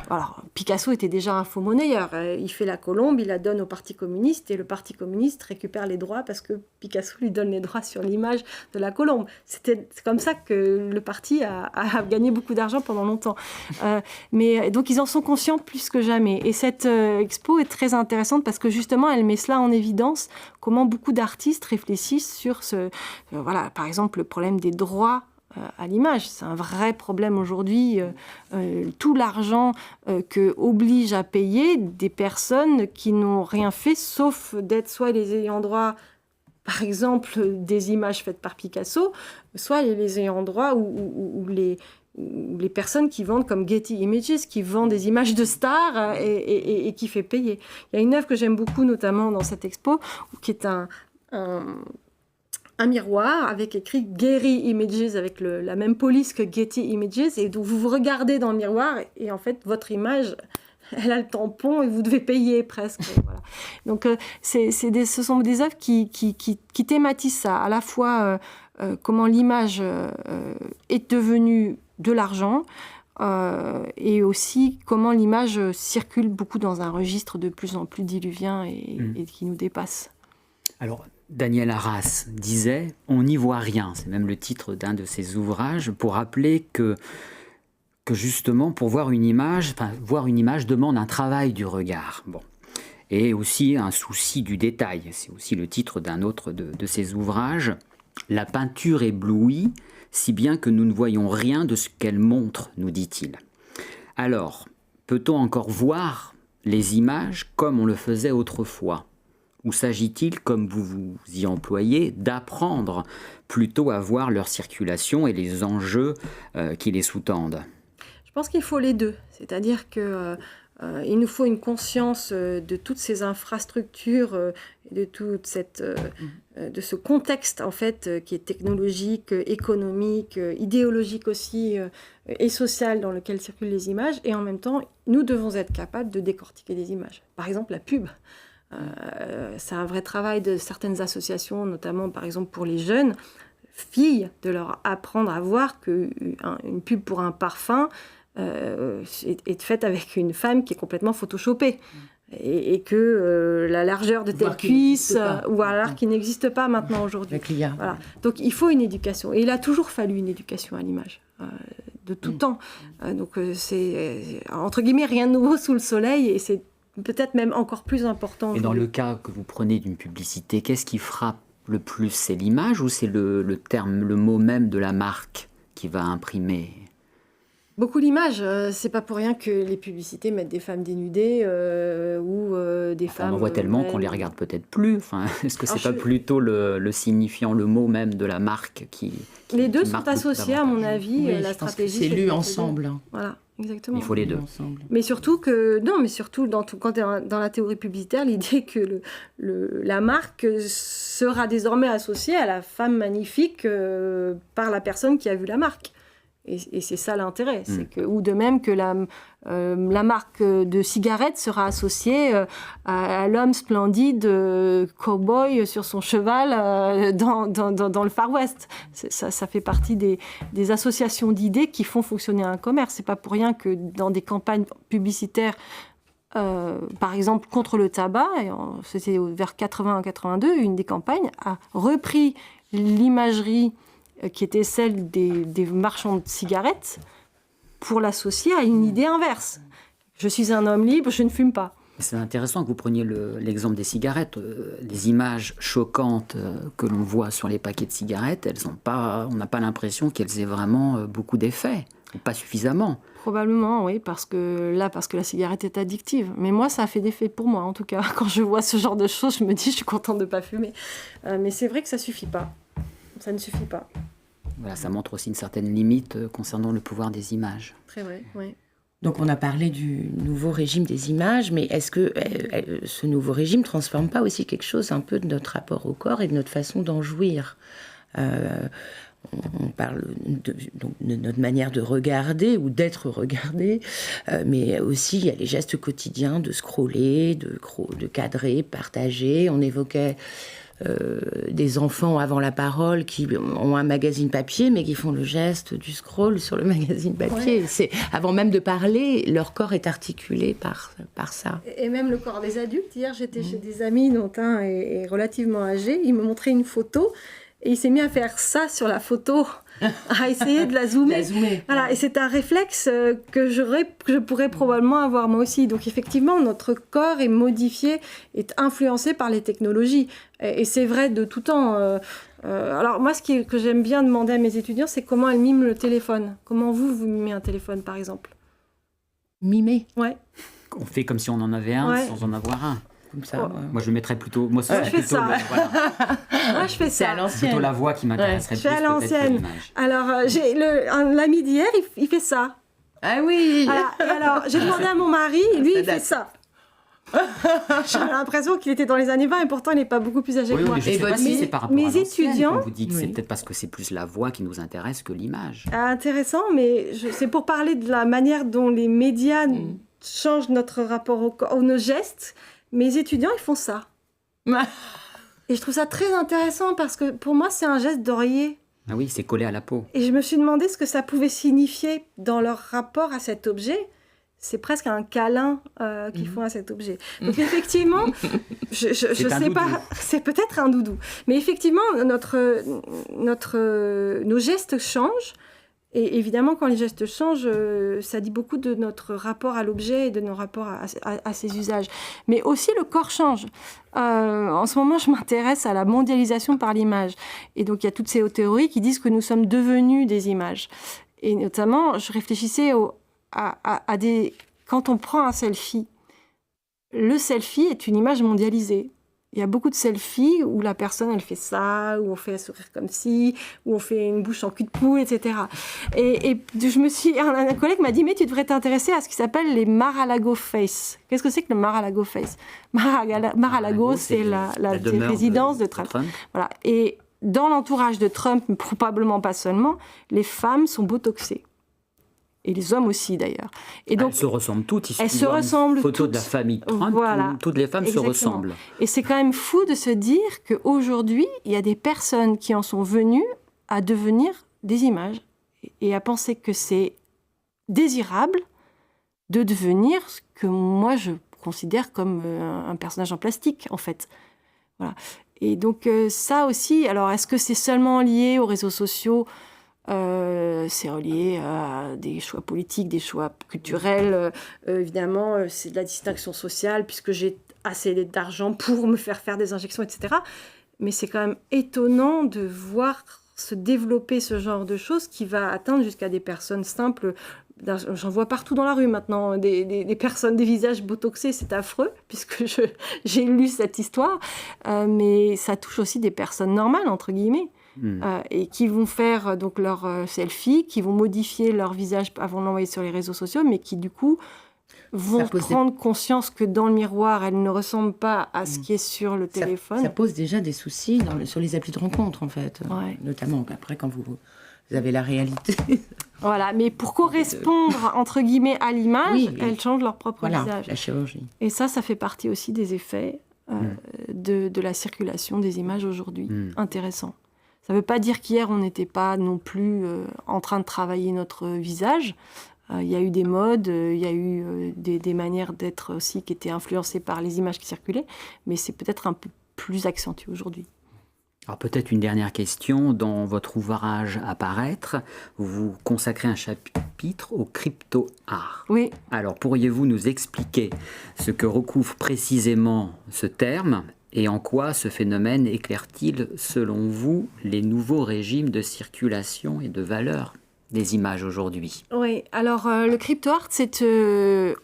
Alors, Picasso était déjà un faux monnayeur. Il fait la colombe, il la donne au Parti communiste, et le Parti communiste récupère les droits parce que Picasso lui donne les droits sur l'image de la colombe. C'est comme ça que le parti a gagné beaucoup d'argent pendant longtemps. Mais donc, ils en sont conscients plus que jamais. Et cette expo est très intéressante parce que justement, elle met cela en évidence, comment beaucoup d'artistes réfléchissent sur voilà, par exemple, le problème des droits à l'image. C'est un vrai problème aujourd'hui. Tout l'argent que oblige à payer des personnes qui n'ont rien fait, sauf d'être soit les ayants droit, par exemple, des images faites par Picasso, soit les ayants droit ou les personnes qui vendent comme Getty Images, qui vendent des images de stars et qui fait payer. Il y a une œuvre que j'aime beaucoup, notamment dans cette expo, qui est un miroir avec écrit Getty Images avec la même police que Getty Images, et donc vous regardez dans le miroir et en fait votre image elle a le tampon et vous devez payer presque. Voilà. Donc ce sont des œuvres qui thématisent ça, à la fois comment l'image est devenue de l'argent et aussi comment l'image circule beaucoup dans un registre de plus en plus diluvien et qui nous dépasse. Alors, Daniel Arras disait « On n'y voit rien », c'est même le titre d'un de ses ouvrages, pour rappeler que justement, pour voir une image demande un travail du regard. Bon. Et aussi un souci du détail. C'est aussi le titre d'un autre de ses ouvrages. « La peinture éblouit, si bien que nous ne voyons rien de ce qu'elle montre », nous dit-il. Alors, peut-on encore voir les images comme on le faisait autrefois ? Ou s'agit-il, comme vous vous y employez, d'apprendre plutôt à voir leur circulation et les enjeux qui les sous-tendent ? Je pense qu'il faut les deux. C'est-à-dire qu'il nous faut une conscience de toutes ces infrastructures, de ce contexte en fait, qui est technologique, économique, idéologique aussi, et social dans lequel circulent les images. Et en même temps, nous devons être capables de décortiquer des images. Par exemple, la pub. C'est un vrai travail de certaines associations, notamment par exemple pour les jeunes filles, de leur apprendre à voir qu'une pub pour un parfum est faite avec une femme qui est complètement photoshopée. Et que la largeur de telle cuisse, ou alors qui n'existe pas maintenant aujourd'hui. Voilà. Donc il faut une éducation. Et il a toujours fallu une éducation à l'image, de tout temps. Donc c'est, entre guillemets, rien de nouveau sous le soleil, et c'est peut-être même encore plus important. Et dans le cas que vous prenez d'une publicité, qu'est-ce qui frappe le plus ? C'est l'image ou c'est le mot même de la marque qui va imprimer ? Beaucoup l'image. C'est pas pour rien que les publicités mettent des femmes dénudées ou des femmes... On en voit tellement qu'on les regarde peut-être plus. Enfin, est-ce que c'est pas plutôt le signifiant, le mot même de la marque qui les deux sont associés, à mon avis. Oui, la stratégie, c'est lu ensemble. Voilà. Exactement. Il faut les deux. Mais surtout quand tu es dans la théorie publicitaire, l'idée que la marque sera désormais associée à la femme magnifique par la personne qui a vu la marque. Et c'est ça l'intérêt. Ou de même que la marque de cigarettes sera associée à l'homme splendide cow-boy sur son cheval dans le Far West. Ça fait partie des associations d'idées qui font fonctionner un commerce. C'est pas pour rien que dans des campagnes publicitaires, par exemple contre le tabac, c'était vers 81-82, une des campagnes a repris l'imagerie qui était celle des marchands de cigarettes, pour l'associer à une idée inverse. Je suis un homme libre, je ne fume pas. C'est intéressant que vous preniez l'exemple des cigarettes. Les images choquantes que l'on voit sur les paquets de cigarettes, on n'a pas l'impression qu'elles aient vraiment beaucoup d'effets, ou pas suffisamment. Probablement, oui, parce que la cigarette est addictive. Mais moi, ça a fait d'effet pour moi, en tout cas. Quand je vois ce genre de choses, je me dis, je suis contente de ne pas fumer. Mais c'est vrai que ça ne suffit pas. Ça ne suffit pas. Voilà, ça montre aussi une certaine limite concernant le pouvoir des images. Très vrai, oui. Donc on a parlé du nouveau régime des images, mais est-ce que ce nouveau régime ne transforme pas aussi quelque chose un peu de notre rapport au corps et de notre façon d'en jouir ? On parle de notre manière de regarder ou d'être regardé, mais aussi il y a les gestes quotidiens de scroller, de cadrer, partager. On évoquait des enfants avant la parole qui ont un magazine papier, mais qui font le geste du scroll sur le magazine papier. Ouais. C'est, avant même de parler, leur corps est articulé par ça. Et même le corps des adultes. Hier, j'étais chez des amis dont un est relativement âgé. Il me montrait une photo et il s'est mis à faire ça sur la photo, à essayer de la zoomer. Voilà, et c'est un réflexe que je pourrais probablement avoir moi aussi. Donc effectivement, notre corps est modifié, est influencé par les technologies. Et c'est vrai de tout temps. Alors moi, que j'aime bien demander à mes étudiants, c'est comment elles miment le téléphone. Comment vous mimez un téléphone, par exemple? Mimer? Ouais. On fait comme si on en avait un sans en avoir un. Comme ça, Moi, je mettrais plutôt... Moi, je fais ça. Moi, je fais ça. C'est plutôt la voix qui m'intéresserait plus. Je fais à l'ancienne. Alors, l'ami d'hier, il fait ça. Ah oui. Voilà. Et alors, j'ai demandé à mon mari, lui, il fait ça. J'ai l'impression qu'il était dans les années 20 et pourtant il n'est pas beaucoup plus âgé que moi. Mais je ne sais pas si c'est par rapport à étudiants, quand vous dites que c'est peut-être parce que c'est plus la voix qui nous intéresse que l'image. Intéressant, mais c'est pour parler de la manière dont les médias changent notre rapport au corps, nos gestes. Mes étudiants, ils font ça. Et je trouve ça très intéressant parce que pour moi, c'est un geste d'oreiller. Ah oui, c'est collé à la peau. Et je me suis demandé ce que ça pouvait signifier dans leur rapport à cet objet. C'est presque un câlin qu'ils font à cet objet. Donc effectivement, je sais pas, c'est peut-être un doudou. Mais effectivement, nos gestes changent. Et évidemment, quand les gestes changent, ça dit beaucoup de notre rapport à l'objet et de nos rapports à ses usages. Mais aussi, le corps change. En ce moment, je m'intéresse à la mondialisation par l'image. Et donc, il y a toutes ces théories qui disent que nous sommes devenus des images. Et notamment, je réfléchissais quand on prend un selfie, le selfie est une image mondialisée. Il y a beaucoup de selfies où la personne, elle fait ça, où on fait un sourire comme ci, où on fait une bouche en cul de poule, etc. Et un collègue m'a dit, mais tu devrais t'intéresser à ce qui s'appelle les Mar-a-Lago face. Qu'est-ce que c'est que le Mar-a-Lago face? Mar-a-Lago, c'est la résidence de Trump. Voilà. Et dans l'entourage de Trump, mais probablement pas seulement, les femmes sont botoxées. Et les hommes aussi, d'ailleurs. Et donc, elles se ressemblent toutes. Elles se ressemblent toutes. Photo de la famille Trump, voilà. Toutes les femmes Exactement. Se ressemblent. Et c'est quand même fou de se dire qu'aujourd'hui, il y a des personnes qui en sont venues à devenir des images et à penser que c'est désirable de devenir ce que moi, je considère comme un personnage en plastique, en fait. Voilà. Et donc, ça aussi, alors, est-ce que c'est seulement lié aux réseaux sociaux ? C'est relié à des choix politiques, des choix culturels. Évidemment, c'est de la distinction sociale, puisque j'ai assez d'argent pour me faire des injections, etc. Mais c'est quand même étonnant de voir se développer ce genre de choses qui va atteindre jusqu'à des personnes simples. J'en vois partout dans la rue maintenant, des personnes, des visages botoxés, c'est affreux, puisque j'ai lu cette histoire. Mais ça touche aussi des personnes normales, entre guillemets. Et qui vont faire donc leur selfie, qui vont modifier leur visage avant de l'envoyer sur les réseaux sociaux, mais qui du coup vont prendre conscience que dans le miroir, elles ne ressemblent pas à ce qui est sur le téléphone. Ça pose déjà des soucis sur les applis de rencontre, en fait. Notamment après, quand vous avez la réalité. Voilà, mais pour correspondre, entre guillemets, à l'image, elles changent leur propre visage. La chirurgie. Et ça fait partie aussi des effets de la circulation des images aujourd'hui. Intéressant. Ça ne veut pas dire qu'hier, on n'était pas non plus en train de travailler notre visage. Il y a eu des modes, il y a eu des manières d'être aussi qui étaient influencées par les images qui circulaient, mais c'est peut-être un peu plus accentué aujourd'hui. Alors peut-être une dernière question. Dans votre ouvrage à paraître, vous consacrez un chapitre au crypto-art. Oui. Alors pourriez-vous nous expliquer ce que recouvre précisément ce terme ? Et en quoi ce phénomène éclaire-t-il, selon vous, les nouveaux régimes de circulation et de valeur des images aujourd'hui? Oui, alors le crypto-art, c'est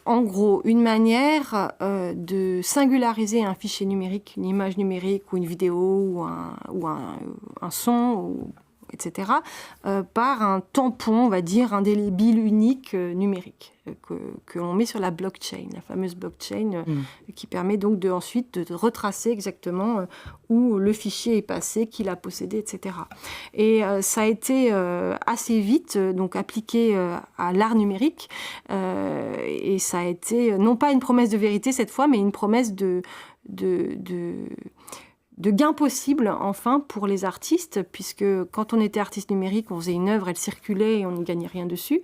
en gros une manière de singulariser un fichier numérique, une image numérique ou une vidéo ou un son, etc., par un tampon, on va dire, indélébile unique numérique que l'on met sur la blockchain, la fameuse blockchain qui permet donc ensuite de retracer exactement où le fichier est passé, qui l'a possédé, etc. Et ça a été assez vite donc appliqué à l'art numérique et ça a été non pas une promesse de vérité cette fois, mais une promesse gains possibles, enfin, pour les artistes, puisque quand on était artiste numérique, on faisait une œuvre, elle circulait et on ne gagnait rien dessus.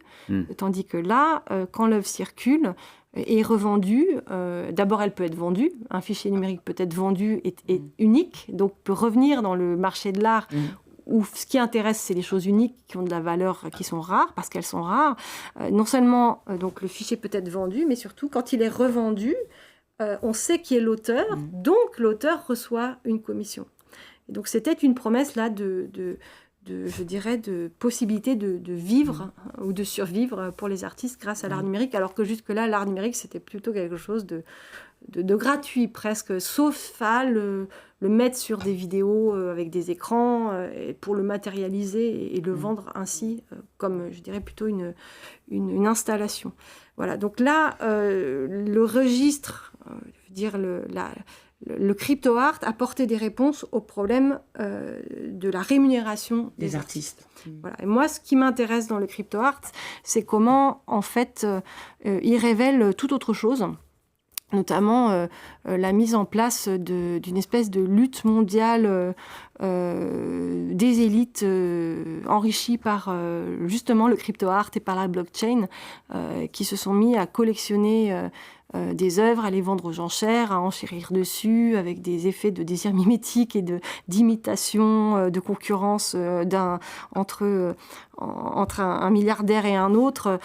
Tandis que là, quand l'œuvre circule et est revendue, d'abord elle peut être vendue, un fichier numérique peut être vendu et unique, donc peut revenir dans le marché de l'art où ce qui intéresse, c'est les choses uniques qui ont de la valeur, qui sont rares, parce qu'elles sont rares. Non seulement donc, le fichier peut être vendu, mais surtout, quand il est revendu, on sait qui est l'auteur, donc l'auteur reçoit une commission. Et donc c'était une promesse là je dirais, de possibilité de vivre ou de survivre pour les artistes grâce à l'art numérique, alors que jusque-là, l'art numérique, c'était plutôt quelque chose de gratuit presque, sauf le mettre sur des vidéos avec des écrans pour le matérialiser et le vendre ainsi, comme, je dirais, plutôt une installation. Voilà, donc là, le registre, je veux dire, le crypto-art apportait des réponses aux problèmes de la rémunération des artistes. Voilà. Et moi, ce qui m'intéresse dans le crypto-art, c'est comment, en fait, il révèle tout autre chose, notamment la mise en place d'une espèce de lutte mondiale des élites enrichies par justement le crypto-art et par la blockchain, qui se sont mis à collectionner des œuvres, à les vendre aux enchères, à enchérir dessus, avec des effets de désir mimétique et d'imitation, de concurrence entre un milliardaire et un autre,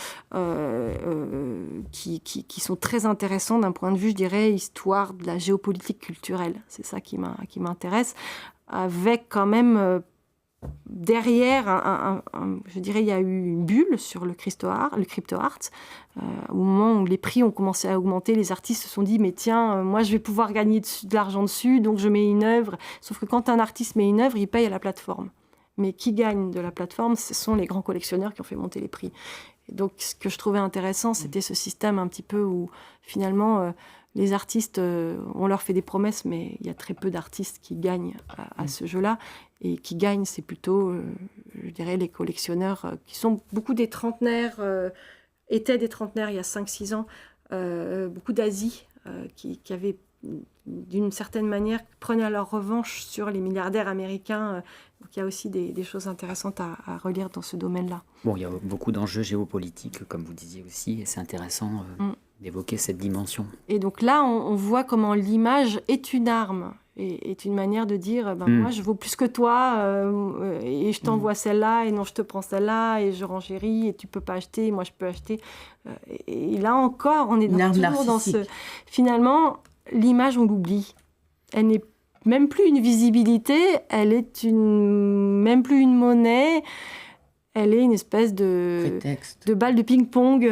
qui sont très intéressants d'un point de vue, je dirais, histoire de la géopolitique culturelle. C'est ça qui m'intéresse, avec quand même derrière, je dirais, il y a eu une bulle sur le crypto-art. Au moment où les prix ont commencé à augmenter, les artistes se sont dit, mais tiens, moi je vais pouvoir gagner de l'argent dessus, donc je mets une œuvre. Sauf que quand un artiste met une œuvre, il paye à la plateforme. Mais qui gagne de la plateforme, ce sont les grands collectionneurs qui ont fait monter les prix. Et donc ce que je trouvais intéressant, c'était ce système un petit peu où finalement les artistes, on leur fait des promesses, mais il y a très peu d'artistes qui gagnent à ce jeu-là. Et qui gagnent, c'est plutôt, je dirais, les collectionneurs, qui sont beaucoup des trentenaires, étaient des trentenaires il y a 5-6 ans, beaucoup d'Asie, qui avaient, d'une certaine manière, prenaient leur revanche sur les milliardaires américains. Donc il y a aussi des choses intéressantes à relire dans ce domaine-là. Bon, il y a beaucoup d'enjeux géopolitiques, comme vous disiez aussi, et c'est intéressant d'évoquer cette dimension. Et donc là, on voit comment l'image est une arme, et est une manière de dire, moi, je vaux plus que toi, et je t'envoie celle-là, et non, je te prends celle-là, et je renchéris, et tu peux pas acheter, moi, je peux acheter. Et là encore, on est toujours dans ce... Finalement, l'image, on l'oublie. Elle n'est même plus une visibilité, elle est même plus une monnaie, elle est une espèce de balle de ping-pong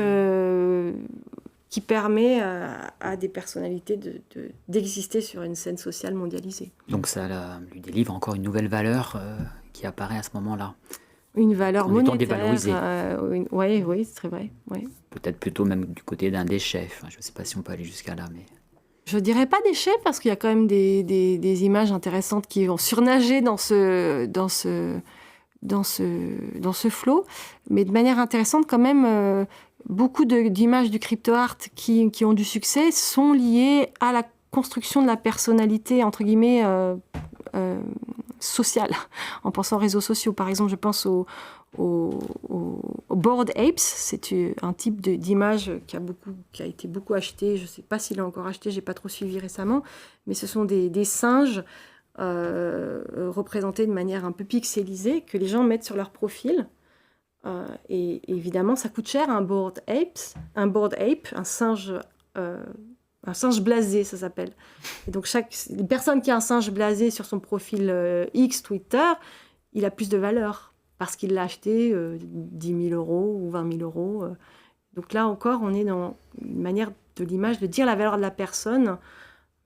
qui permet à des personnalités d'exister sur une scène sociale mondialisée. Donc ça lui délivre encore une nouvelle valeur qui apparaît à ce moment-là. Une valeur monétaire. Dévalorisée. Oui, c'est très vrai. Ouais. Peut-être plutôt même du côté d'un déchet. Enfin, je ne sais pas si on peut aller jusqu'à là, mais... Je ne dirais pas déchet, parce qu'il y a quand même des images intéressantes qui vont surnager dans ce flot. Mais de manière intéressante, quand même... Beaucoup d'images du crypto-art qui ont du succès sont liées à la construction de la personnalité, entre guillemets, sociale, en pensant aux réseaux sociaux. Par exemple, je pense au Bored Apes. C'est un type d'image qui a été beaucoup acheté. Je ne sais pas s'il est encore acheté, je n'ai pas trop suivi récemment. Mais ce sont des singes représentés de manière un peu pixelisée que les gens mettent sur leur profil. Et évidemment, ça coûte cher, un bored ape, un singe blasé, ça s'appelle. Et donc, une personne qui a un singe blasé sur son profil X, Twitter, il a plus de valeur parce qu'il l'a acheté 10 000 euros ou 20 000 euros. Donc là encore, on est dans une manière de l'image de dire la valeur de la personne.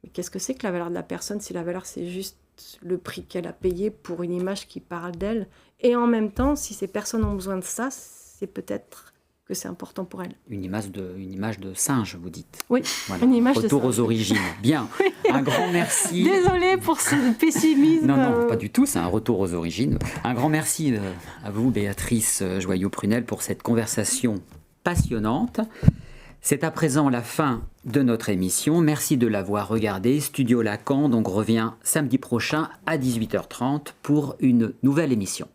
Mais qu'est-ce que c'est que la valeur de la personne si la valeur, c'est juste le prix qu'elle a payé pour une image qui parle d'elle? Et en même temps, si ces personnes ont besoin de ça, c'est peut-être que c'est important pour elles. Une image de singe, vous dites. Oui, voilà. Une image Retour de singe. aux origines. Bien, oui. Un grand merci. Désolée pour ce pessimisme. Non, pas du tout, c'est un retour aux origines. Un grand merci à vous, Béatrice Joyaux-Prunel, pour cette conversation passionnante. C'est à présent la fin de notre émission. Merci de l'avoir regardé. Studio Lacan donc revient samedi prochain à 18h30 pour une nouvelle émission.